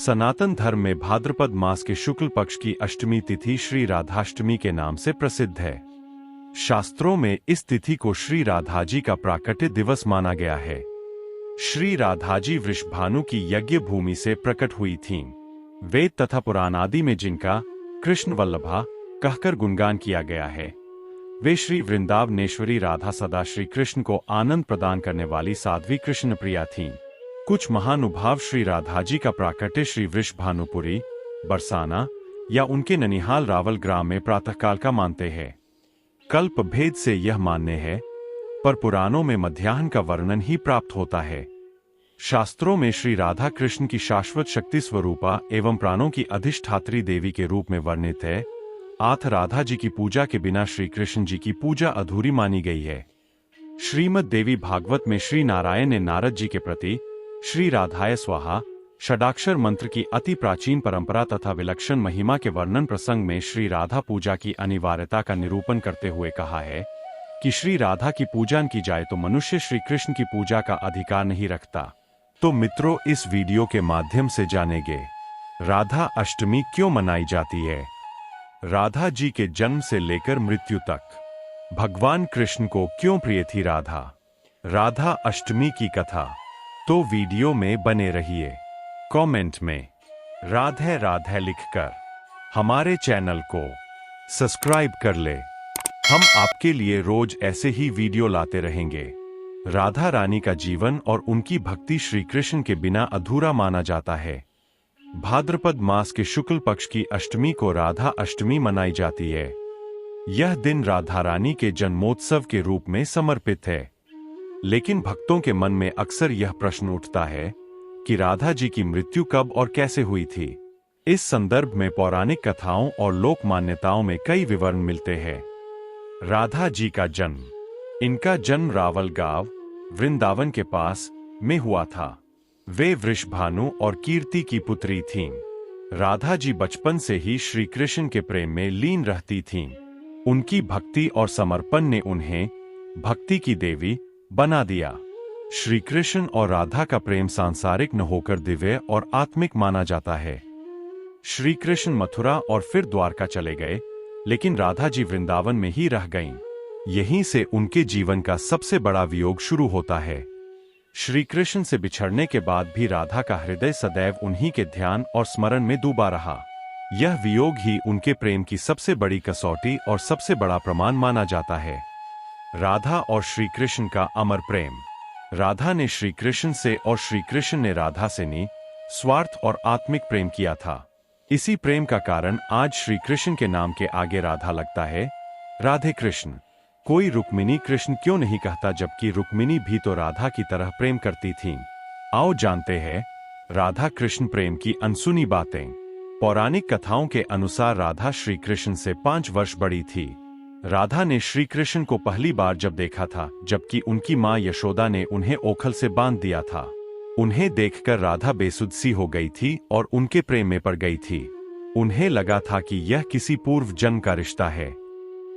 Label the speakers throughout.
Speaker 1: सनातन धर्म में भाद्रपद मास के शुक्ल पक्ष की अष्टमी तिथि श्री राधाष्टमी के नाम से प्रसिद्ध है। शास्त्रों में इस तिथि को श्री राधाजी का प्राकट्य दिवस माना गया है। श्री राधाजी वृषभानु की यज्ञ भूमि से प्रकट हुई थीं। वेद तथा पुराण आदि में जिनका कृष्ण वल्लभा कहकर गुणगान किया गया है। वे श्री वृंदावनेश्वरी राधा सदा श्री कृष्ण को आनंद प्रदान करने वाली साध्वी कृष्ण प्रिया थीं। कुछ महानुभाव श्री राधाजी का प्राकट्य श्री वृषभानुपुरी, बरसाना या उनके ननिहाल रावल ग्राम में प्रातःकाल का मानते हैं। कल्प भेद से यह मान्य है, पर पुराणों में मध्याह्न का वर्णन ही प्राप्त होता है। शास्त्रों में श्री राधा कृष्ण की शाश्वत शक्ति स्वरूपा एवं प्राणों की अधिष्ठात्री देवी के रूप में वर्णित है। आठ राधा जी की पूजा के बिना श्री कृष्ण जी की पूजा अधूरी मानी गई है। श्रीमद् देवी भागवत में श्री नारायण ने नारद जी के प्रति श्री राधाय स्वाहा षडाक्षर मंत्र की अति प्राचीन परंपरा तथा विलक्षण महिमा के वर्णन प्रसंग में श्री राधा पूजा की अनिवार्यता का निरूपण करते हुए कहा है कि श्री राधा की पूजा की जाए तो मनुष्य श्री कृष्ण की पूजा का अधिकार नहीं रखता। तो मित्रों, इस वीडियो के माध्यम से जानेंगे राधा अष्टमी क्यों मनाई जाती है। राधा जी के जन्म से लेकर मृत्यु तक भगवान कृष्ण को क्यों प्रिय थी राधा। राधा अष्टमी की कथा। तो वीडियो में बने रहिए। कमेंट में राधे राधे लिखकर हमारे चैनल को सब्सक्राइब कर ले। हम आपके लिए रोज ऐसे ही वीडियो लाते रहेंगे। राधा रानी का जीवन और उनकी भक्ति श्री कृष्ण के बिना अधूरा माना जाता है। भाद्रपद मास के शुक्ल पक्ष की अष्टमी को राधा अष्टमी मनाई जाती है। यह दिन राधा रानी के जन्मोत्सव के रूप में समर्पित है। लेकिन भक्तों के मन में अक्सर यह प्रश्न उठता है कि राधा जी की मृत्यु कब और कैसे हुई थी। इस संदर्भ में पौराणिक कथाओं और लोक मान्यताओं में कई विवरण मिलते हैं। राधा जी का जन्म। इनका जन्म रावल गांव वृंदावन के पास में हुआ था। वे वृषभानु और कीर्ति की पुत्री थीं। राधा जी बचपन से ही श्री कृष्ण के प्रेम में लीन रहती थीं। उनकी भक्ति और समर्पण ने उन्हें भक्ति की देवी बना दिया। श्री कृष्ण और राधा का प्रेम सांसारिक न होकर दिव्य और आत्मिक माना जाता है। श्री कृष्ण मथुरा और फिर द्वारका चले गए, लेकिन राधा जी वृंदावन में ही रह गईं। यहीं से उनके जीवन का सबसे बड़ा वियोग शुरू होता है। श्री कृष्ण से बिछड़ने के बाद भी राधा का हृदय सदैव उन्हीं के ध्यान और स्मरण में डूबा रहा। यह वियोग ही उनके प्रेम की सबसे बड़ी कसौटी और सबसे बड़ा प्रमाण माना जाता है। राधा और श्री कृष्ण का अमर प्रेम। राधा ने श्री कृष्ण से और श्री कृष्ण ने राधा से निस्वार्थ और आत्मिक प्रेम किया था। इसी प्रेम का कारण आज श्री कृष्ण के नाम के आगे राधा लगता है। राधे कृष्ण। कोई रुक्मिणी कृष्ण क्यों नहीं कहता, जबकि रुक्मिणी भी तो राधा की तरह प्रेम करती थीं। आओ जानते हैं राधा कृष्ण प्रेम की अनसुनी बातें। पौराणिक कथाओं के अनुसार राधा श्री कृष्ण से 5 वर्ष बड़ी थी। राधा ने श्री कृष्ण को पहली बार जब देखा था, जबकि उनकी मां यशोदा ने उन्हें ओखल से बांध दिया था। उन्हें देखकर राधा बेसुध सी हो गई थी और उनके प्रेम में पड़ गई थी। उन्हें लगा था कि यह किसी पूर्व जन्म का रिश्ता है।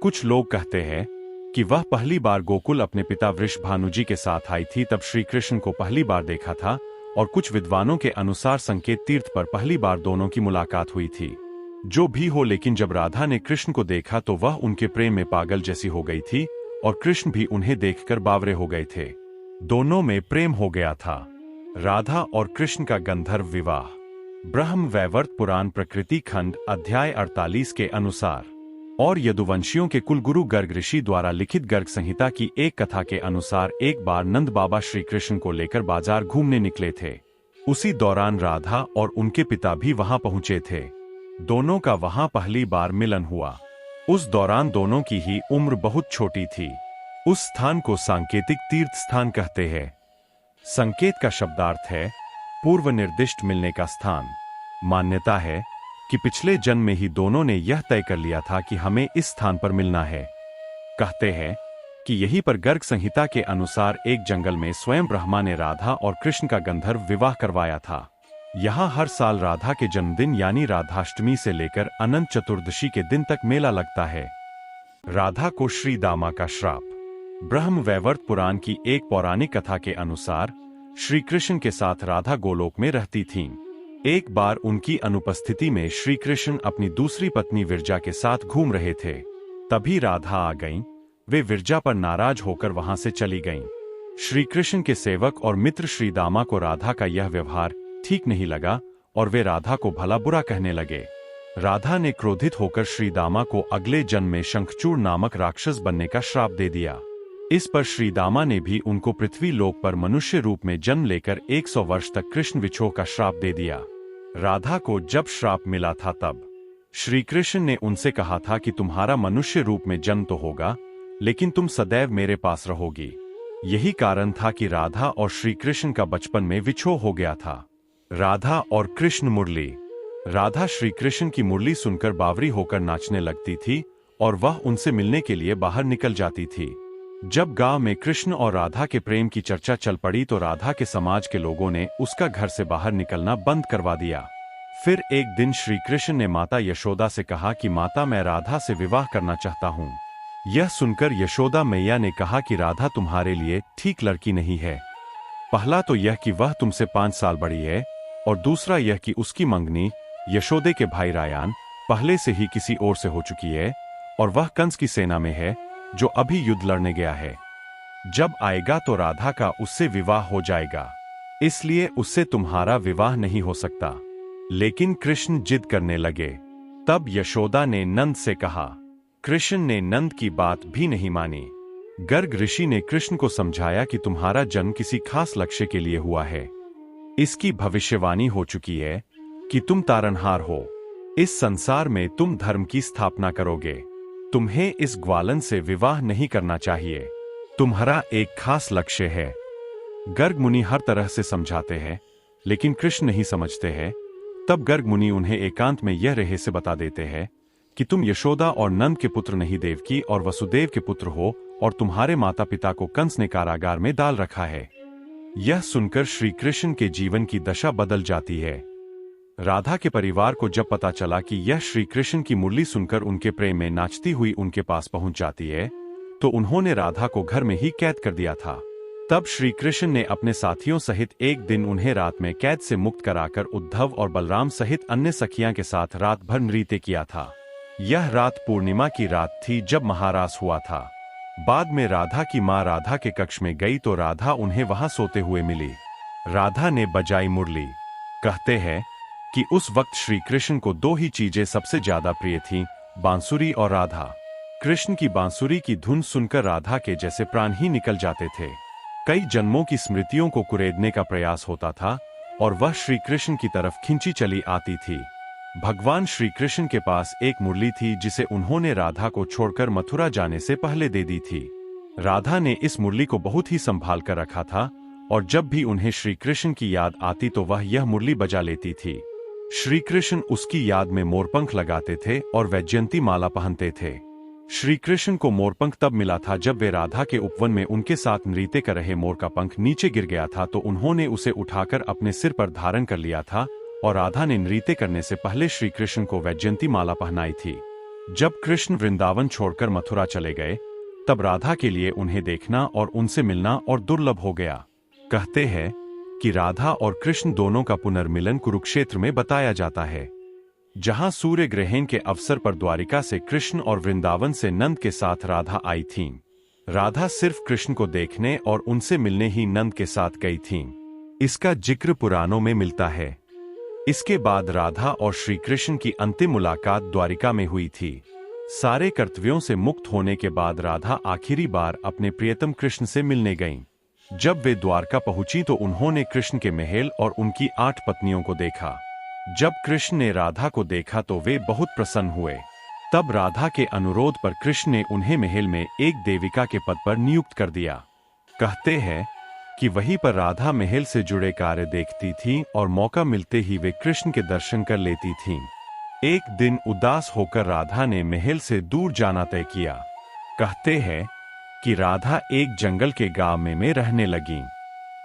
Speaker 1: कुछ लोग कहते हैं कि वह पहली बार गोकुल अपने पिता वृषभानु जी के साथ आई थी, तब श्री कृष्ण को पहली बार देखा था। और कुछ विद्वानों के अनुसार संकेत तीर्थ पर पहली बार दोनों की मुलाकात हुई थी। जो भी हो, लेकिन जब राधा ने कृष्ण को देखा तो वह उनके प्रेम में पागल जैसी हो गई थी और कृष्ण भी उन्हें देखकर बावरे हो गए थे। दोनों में प्रेम हो गया था। राधा और कृष्ण का गंधर्व विवाह। ब्रह्म वैवर्त पुराण प्रकृति खंड अध्याय 48 के अनुसार और यदुवंशियों के कुलगुरु गर्ग ऋषि द्वारा लिखित गर्ग संहिता की एक कथा के अनुसार एक बार नंद बाबा श्री कृष्ण को लेकर बाजार घूमने निकले थे। उसी दौरान राधा और उनके पिता भी वहां पहुंचे थे। दोनों का वहां पहली बार मिलन हुआ। उस दौरान दोनों की ही उम्र बहुत छोटी थी। उस स्थान को सांकेतिक तीर्थ स्थान कहते हैं। संकेत का शब्दार्थ है पूर्व निर्दिष्ट मिलने का स्थान। मान्यता है कि पिछले जन्म में ही दोनों ने यह तय कर लिया था कि हमें इस स्थान पर मिलना है। कहते हैं कि यहीं पर गर्ग संहिता के अनुसार एक जंगल में स्वयं ब्रह्मा ने राधा और कृष्ण का गंधर्व विवाह करवाया था। यहाँ हर साल राधा के जन्मदिन यानी राधाष्टमी से लेकर अनंत चतुर्दशी के दिन तक मेला लगता है। राधा को श्री दामा का श्राप। ब्रह्म वैवर्त पुराण की एक पौराणिक कथा के अनुसार श्री कृष्ण के साथ राधा गोलोक में रहती थीं। एक बार उनकी अनुपस्थिति में श्री कृष्ण अपनी दूसरी पत्नी विरजा के साथ घूम रहे थे। तभी राधा आ गईं। वे विरजा पर नाराज होकर वहां से चली गईं। श्री कृष्ण के सेवक और मित्र श्री दामा को राधा का यह व्यवहार ठीक नहीं लगा और वे राधा को भला बुरा कहने लगे। राधा ने क्रोधित होकर श्री दामा को अगले जन्म में शंखचूड़ नामक राक्षस बनने का श्राप दे दिया। इस पर श्री दामा ने भी उनको पृथ्वी लोक पर मनुष्य रूप में जन्म लेकर 100 वर्ष तक कृष्ण विछोह का श्राप दे दिया। राधा को जब श्राप मिला था तब श्री कृष्ण ने उनसे कहा था कि तुम्हारा मनुष्य रूप में जन्म तो होगा, लेकिन तुम सदैव मेरे पास रहोगी। यही कारण था कि राधा और श्री कृष्ण का बचपन में विछोह हो गया था। राधा और कृष्ण मुरली। राधा श्री कृष्ण की मुरली सुनकर बावरी होकर नाचने लगती थी और वह उनसे मिलने के लिए बाहर निकल जाती थी। जब गांव में कृष्ण और राधा के प्रेम की चर्चा चल पड़ी तो राधा के समाज के लोगों ने उसका घर से बाहर निकलना बंद करवा दिया। फिर एक दिन श्री कृष्ण ने माता यशोदा से कहा कि माता, मैं राधा से विवाह करना चाहता हूँ। यह सुनकर यशोदा मैया ने कहा कि राधा तुम्हारे लिए ठीक लड़की नहीं है। पहला तो यह कि वह तुमसे 5 साल बड़ी है और दूसरा यह कि उसकी मंगनी यशोदे के भाई रायान पहले से ही किसी और से हो चुकी है और वह कंस की सेना में है जो अभी युद्ध लड़ने गया है। जब आएगा तो राधा का उससे विवाह हो जाएगा, इसलिए उससे तुम्हारा विवाह नहीं हो सकता। लेकिन कृष्ण जिद करने लगे। तब यशोदा ने नंद से कहा। कृष्ण ने नंद की बात भी नहीं मानी। गर्ग ऋषि ने कृष्ण को समझाया कि तुम्हारा जन्म किसी खास लक्ष्य के लिए हुआ है। इसकी भविष्यवाणी हो चुकी है कि तुम तारनहार हो। इस संसार में तुम धर्म की स्थापना करोगे। तुम्हें इस ग्वालन से विवाह नहीं करना चाहिए। तुम्हारा एक खास लक्ष्य है। गर्ग मुनि हर तरह से समझाते हैं, लेकिन कृष्ण नहीं समझते हैं। तब गर्ग मुनि उन्हें एकांत में यह रहस्य बता देते हैं कि तुम यशोदा और नंद के पुत्र नहीं, देवकी और वसुदेव के पुत्र हो और तुम्हारे माता पिता को कंस ने कारागार में डाल रखा है। यह सुनकर श्री कृष्ण के जीवन की दशा बदल जाती है। राधा के परिवार को जब पता चला कि यह श्री कृष्ण की मुरली सुनकर उनके प्रेम में नाचती हुई उनके पास पहुंच जाती है, तो उन्होंने राधा को घर में ही कैद कर दिया था। तब श्री कृष्ण ने अपने साथियों सहित एक दिन उन्हें रात में कैद से मुक्त कराकर उद्धव और बलराम सहित अन्य सखियां के साथ रात भर नृत्य किया था। यह रात पूर्णिमा की रात थी जब महारास हुआ था। बाद में राधा की मां राधा के कक्ष में गई तो राधा उन्हें वहां सोते हुए मिली। राधा ने बजाई मुरली। कहते हैं कि उस वक्त श्री कृष्ण को 2 ही चीजें सबसे ज्यादा प्रिय थीं, बांसुरी और राधा। कृष्ण की बांसुरी की धुन सुनकर राधा के जैसे प्राण ही निकल जाते थे। कई जन्मों की स्मृतियों को कुरेदने का प्रयास होता था और वह श्री कृष्ण की तरफ खींची चली आती थी। भगवान श्री कृष्ण के पास एक मुरली थी जिसे उन्होंने राधा को छोड़कर मथुरा जाने से पहले दे दी थी। राधा ने इस मुरली को बहुत ही संभाल कर रखा था और जब भी उन्हें श्री कृष्ण की याद आती तो वह यह मुरली बजा लेती थी। श्री कृष्ण उसकी याद में मोरपंख लगाते थे और वैजयंती माला पहनते थे। श्री कृष्ण को मोरपंख तब मिला था जब वे राधा के उपवन में उनके साथ नृत्य कर रहे मोर का पंख नीचे गिर गया था, तो उन्होंने उसे उठाकर अपने सिर पर धारण कर लिया था और राधा ने नृत्य करने से पहले श्री कृष्ण को वैजयंती माला पहनाई थी। जब कृष्ण वृंदावन छोड़कर मथुरा चले गए तब राधा के लिए उन्हें देखना और उनसे मिलना और दुर्लभ हो गया। कहते हैं कि राधा और कृष्ण दोनों का पुनर्मिलन कुरुक्षेत्र में बताया जाता है, जहां सूर्य ग्रहण के अवसर पर द्वारिका से कृष्ण और वृंदावन से नंद के साथ राधा आई थीं। राधा सिर्फ कृष्ण को देखने और उनसे मिलने ही नंद के साथ गई थीं। इसका जिक्र पुराणों में मिलता है। इसके बाद राधा और श्री कृष्ण की अंतिम मुलाकात द्वारिका में हुई थी। सारे कर्तव्यों से मुक्त होने के बाद राधा आखिरी बार अपने प्रियतम कृष्ण से मिलने गईं। जब वे द्वारका पहुंची तो उन्होंने कृष्ण के महल और उनकी 8 पत्नियों को देखा। जब कृष्ण ने राधा को देखा तो वे बहुत प्रसन्न हुए। तब राधा के अनुरोध पर कृष्ण ने उन्हें महल में एक देविका के पद पर नियुक्त कर दिया। कहते हैं कि वहीं पर राधा महल से जुड़े कार्य देखती थीं और मौका मिलते ही वे कृष्ण के दर्शन कर लेती थीं। एक दिन उदास होकर राधा ने महल से दूर जाना तय किया। कहते हैं कि राधा एक जंगल के गांव में रहने लगीं।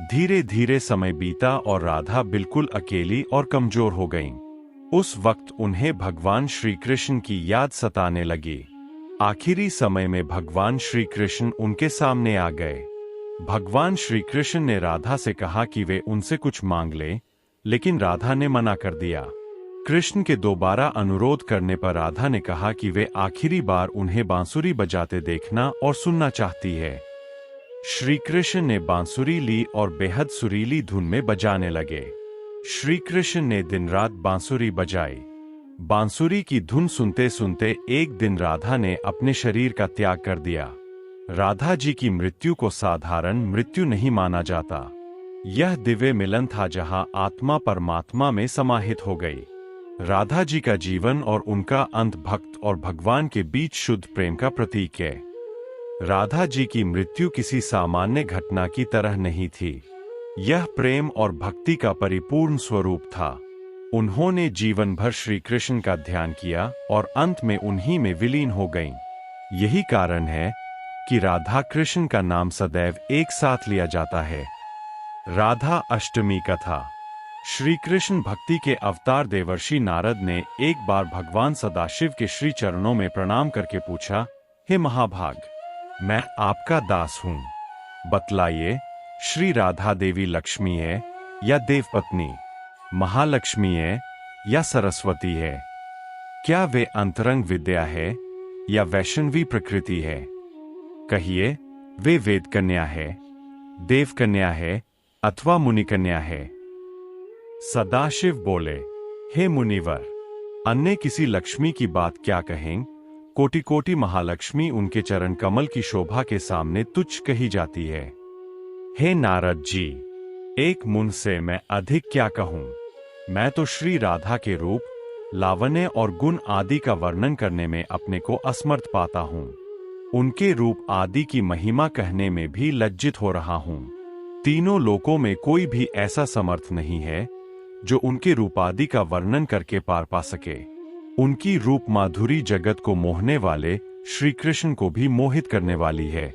Speaker 1: धीरे धीरे समय बीता और राधा बिल्कुल अकेली और कमजोर हो गईं। उस वक्त उन्हें भगवान श्री कृष्ण की याद सताने लगी। आखिरी समय में भगवान श्री कृष्ण उनके सामने आ गए। भगवान श्री कृष्ण ने राधा से कहा कि वे उनसे कुछ मांग लें, लेकिन राधा ने मना कर दिया। कृष्ण के दोबारा अनुरोध करने पर राधा ने कहा कि वे आखिरी बार उन्हें बांसुरी बजाते देखना और सुनना चाहती है। श्री कृष्ण ने बांसुरी ली और बेहद सुरीली धुन में बजाने लगे। श्री कृष्ण ने दिन रात बांसुरी बजाई। बांसुरी की धुन सुनते सुनते एक दिन राधा ने अपने शरीर का त्याग कर दिया। राधा जी की मृत्यु को साधारण मृत्यु नहीं माना जाता। यह दिव्य मिलन था जहां आत्मा परमात्मा में समाहित हो गई। राधा जी का जीवन और उनका अंत भक्त और भगवान के बीच शुद्ध प्रेम का प्रतीक है। राधा जी की मृत्यु किसी सामान्य घटना की तरह नहीं थी। यह प्रेम और भक्ति का परिपूर्ण स्वरूप था। उन्होंने जीवन भर श्री कृष्ण का ध्यान किया और अंत में उन्हीं में विलीन हो गईं। यही कारण है कि राधा कृष्ण का नाम सदैव एक साथ लिया जाता है। राधा अष्टमी कथा। श्री कृष्ण भक्ति के अवतार देवर्षि नारद ने एक बार भगवान सदाशिव के श्री चरणों में प्रणाम करके पूछा, हे महाभाग, मैं आपका दास हूं। बतलाइए, श्री राधा देवी लक्ष्मी है या देवपत्नी, महालक्ष्मी है या सरस्वती है? क्या वे अंतरंग विद्या है या वैष्णवी प्रकृति है? कहिए, वे वेद कन्या है, देव कन्या है अथवा मुनि कन्या है? सदाशिव बोले, हे मुनिवर, अन्य किसी लक्ष्मी की बात क्या कहें? कोटि कोटि महालक्ष्मी उनके चरण कमल की शोभा के सामने तुच्छ कही जाती है। हे नारद जी, एक मुन से मैं अधिक क्या कहूं? मैं तो श्री राधा के रूप, लावण्य और गुण आदि का वर्णन करने में अपने को असमर्थ पाता हूं। उनके रूप आदि की महिमा कहने में भी लज्जित हो रहा हूं। तीनों लोकों में कोई भी ऐसा समर्थ नहीं है जो उनके रूप आदि का वर्णन करके पार पा सके। उनकी रूप माधुरी जगत को मोहने वाले श्री कृष्ण को भी मोहित करने वाली है।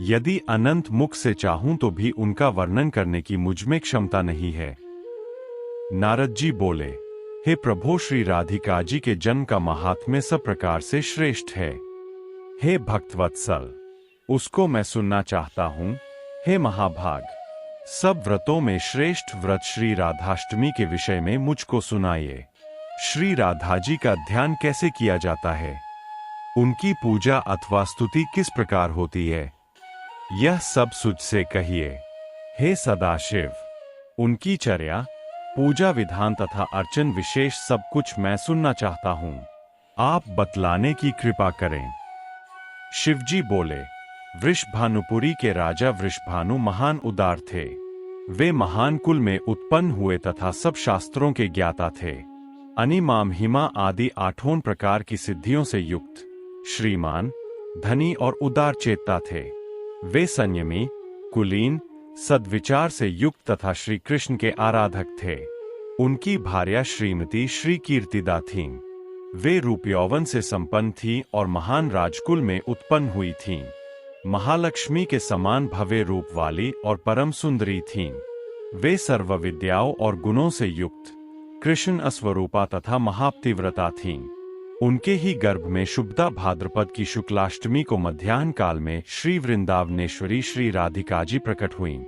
Speaker 1: यदि अनंत मुख से चाहूं तो भी उनका वर्णन करने की मुझमें क्षमता नहीं है। नारद जी बोले, हे प्रभो, श्री राधिका जी के जन्म का महात्म्य सब प्रकार से श्रेष्ठ है। हे भक्तवत्सल, उसको मैं सुनना चाहता हूं। हे महाभाग, सब व्रतों में श्रेष्ठ व्रत श्री राधाष्टमी के विषय में मुझको सुनाइए। श्री राधा जी का ध्यान कैसे किया जाता है? उनकी पूजा अथवा स्तुति किस प्रकार होती है? यह सब सुझ से कहिए। हे सदाशिव, उनकी चर्या, पूजा विधान तथा अर्चन विशेष सब कुछ मैं सुनना चाहता हूं। आप बतलाने की कृपा करें। शिवजी बोले, वृषभानुपुरी के राजा वृषभानु महान उदार थे। वे महान कुल में उत्पन्न हुए तथा सब शास्त्रों के ज्ञाता थे। अनिमाम हिमा आदि 8 प्रकार की सिद्धियों से युक्त, श्रीमान, धनी और उदार चेता थे। वे संयमी, कुलीन, सद्विचार से युक्त तथा श्री कृष्ण के आराधक थे। उनकी भार्या श्रीमती श्री कीर्तिदा थीं। वे रूप यौवन से संपन्न थीं और महान राजकुल में उत्पन्न हुई थीं। महालक्ष्मी के समान भव्य रूप वाली और परम सुंदरी थीं। वे सर्व विद्याओं और गुणों से युक्त, कृष्ण अस्वरूपा तथा महापतिव्रता थीं। उनके ही गर्भ में शुभदा भाद्रपद की शुक्लाष्टमी को मध्याह्न काल में श्री वृंदावनेश्वरी श्री राधिका जी प्रकट हुईं।